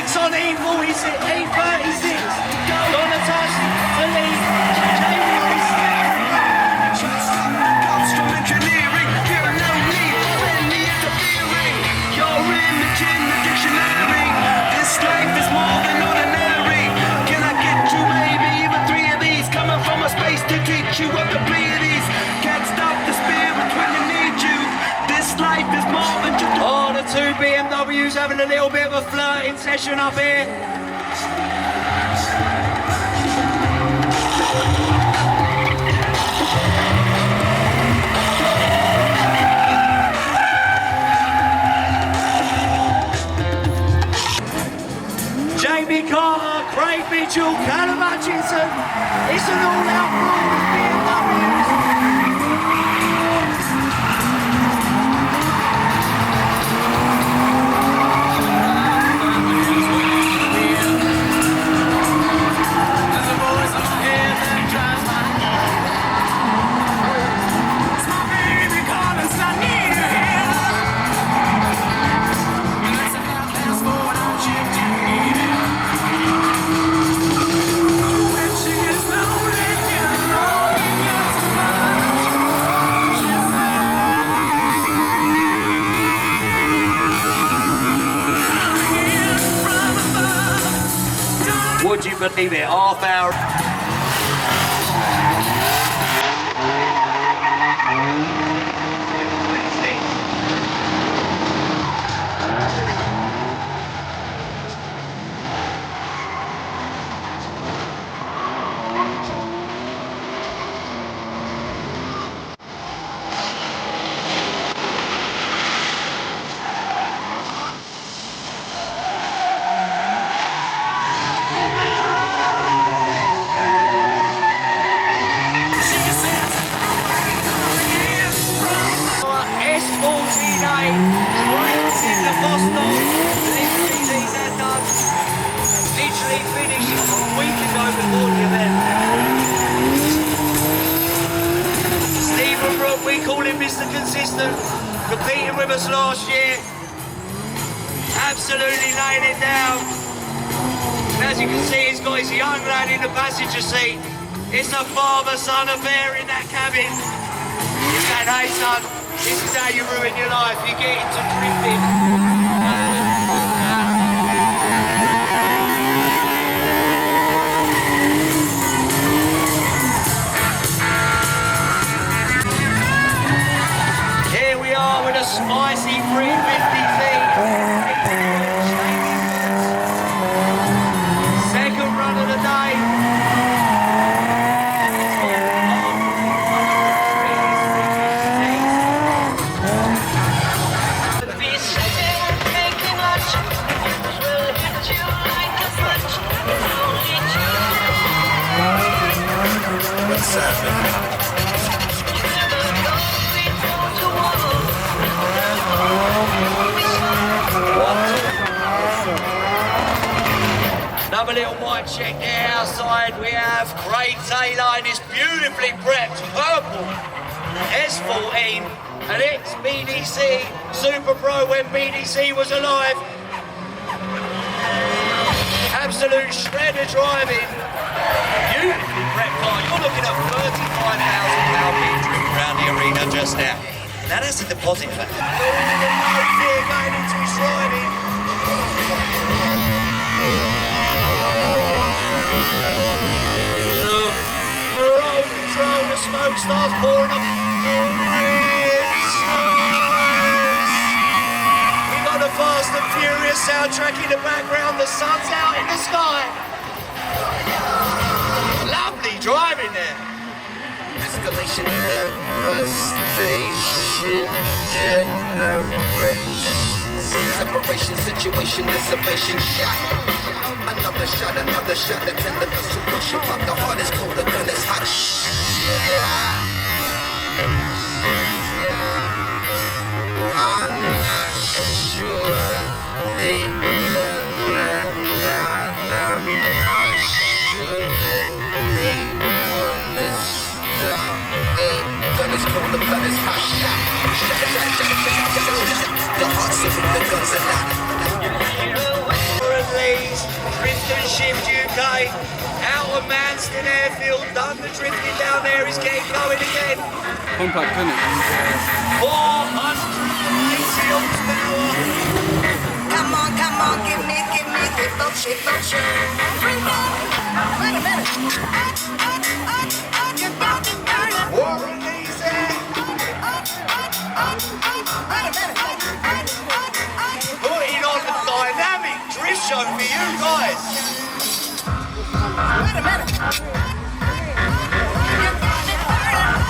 6 on E46, E36. Gonna touch the lead. You of the Pleiades, can't stop the spirit when you need you. This life is more than just Oh, the two BMWs having a little bit of a flirting session up here. Jamie Carter, Craig Mitchell, Callum Hutchinson. It's an all-out brawl with BMWs. Would you believe it? Half hour. Literally finished a week ago before the event. Stephen Brook, we call him Mr. Consistent, competing with us last year. Absolutely laying it down. And as you can see, he's got his young lad in the passenger seat. It's a father-son affair in that cabin. He's saying, hey son, this is how you ruin your life. You get into drifting. Here we are with a spicy 350Z. Second run of the day. Another little mic check there outside. We have Craig Taylor in his beautifully prepped purple S14, an ex-BDC Super Pro when BDC was alive. Absolute shredder driving. Beautifully prepped car. You're looking at £35,000 being driven around the arena just now. Now that's a deposit for no fear going into his riding. Roll control, the smoke starts pouring up. We got the Fast and Furious soundtrack in the background, the sun's out in the sky. Lovely driving there. Escalation, devastation, generation. Separation, situation, dissipation, shot. Another shot, the tender to push up. The heart is cold, the gun is hot. I'm not sure. Gun is cold, the gun is hot. The heart's from the guns are not. Currently boys. Drift and Shift UK. Out of Manston Airfield. Done the drifting down there. He's getting going again. Compact, isn't it? 480 horsepower. Come on, give me the bullshit. Wait a minute. You got me burning. Warren easy. Wait a minute. Putting on the dynamic drift show for you guys. Wait a minute. You got me burning.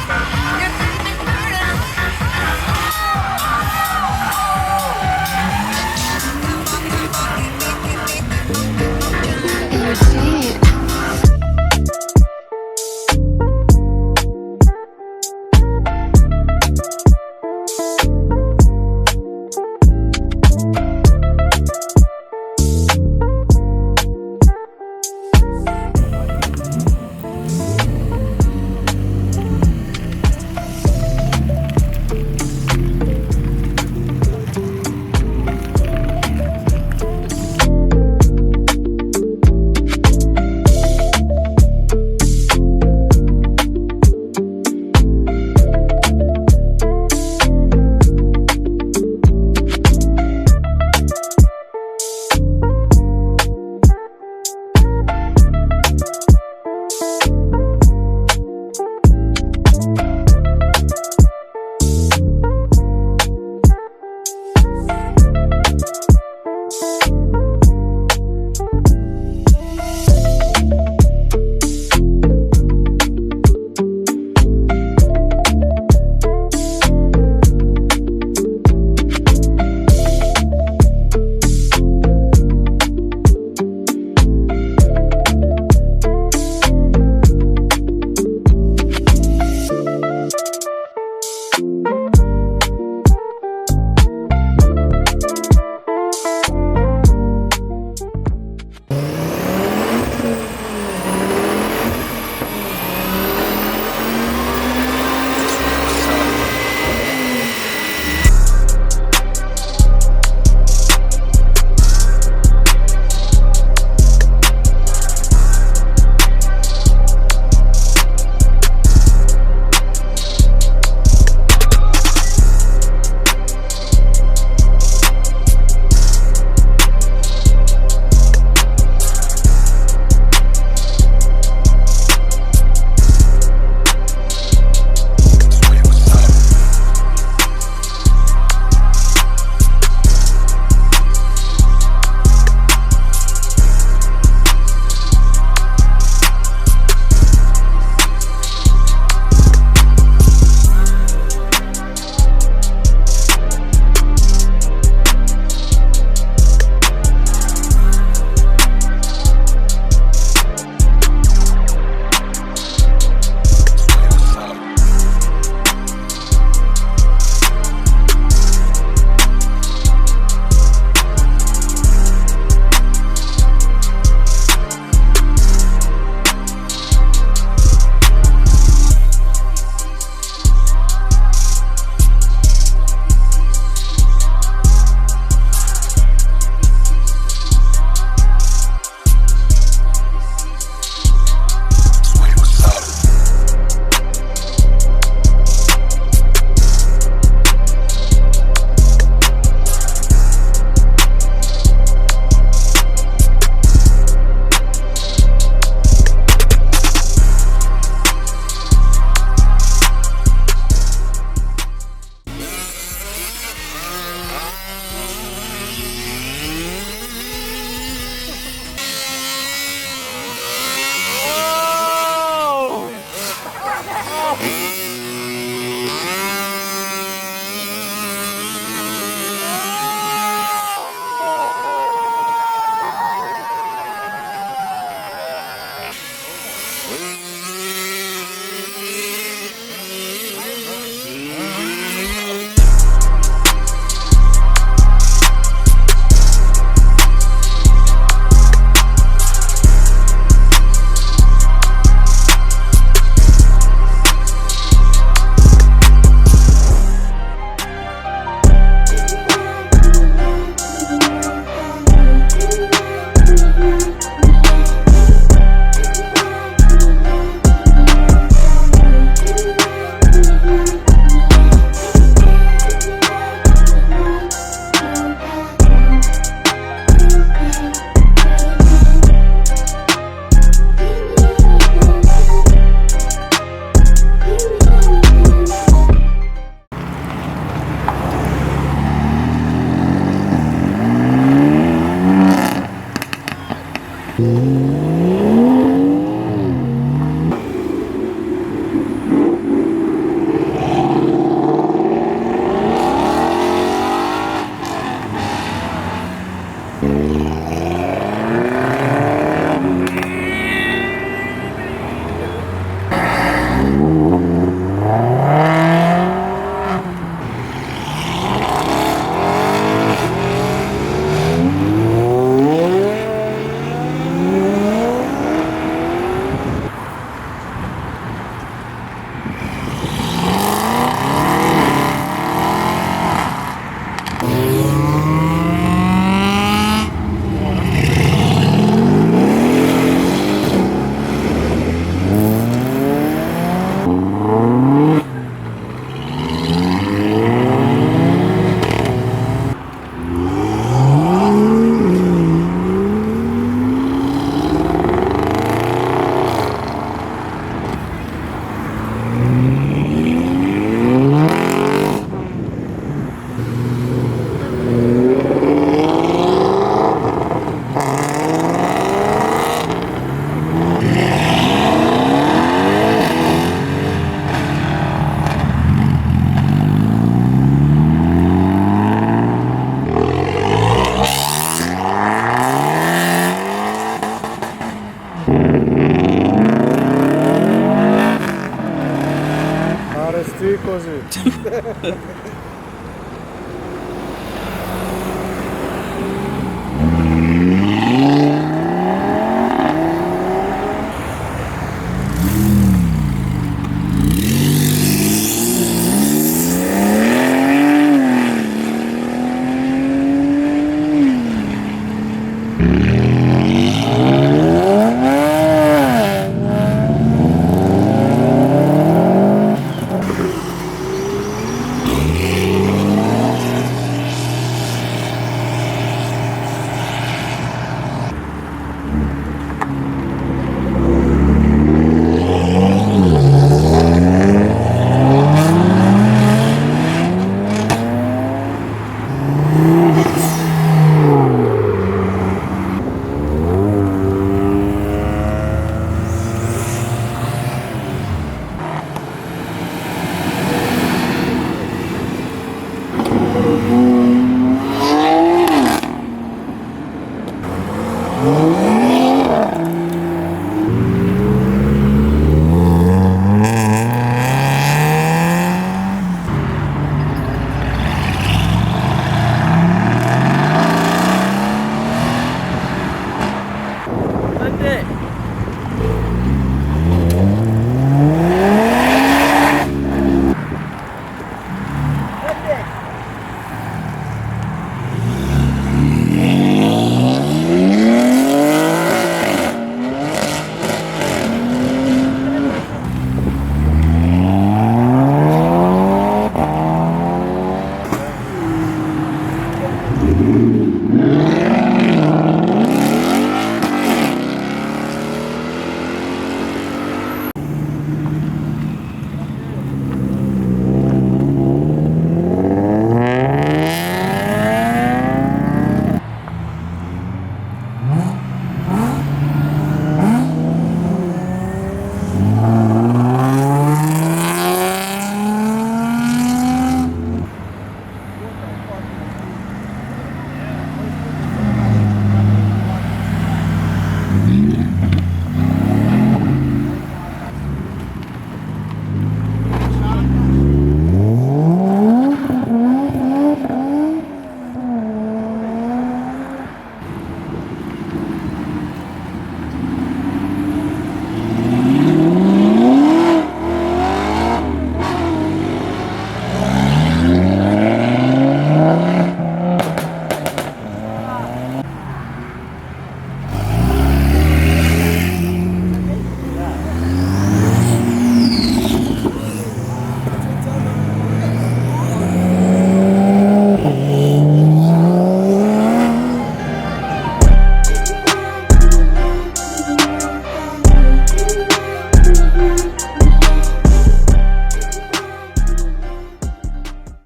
Büyük kozu.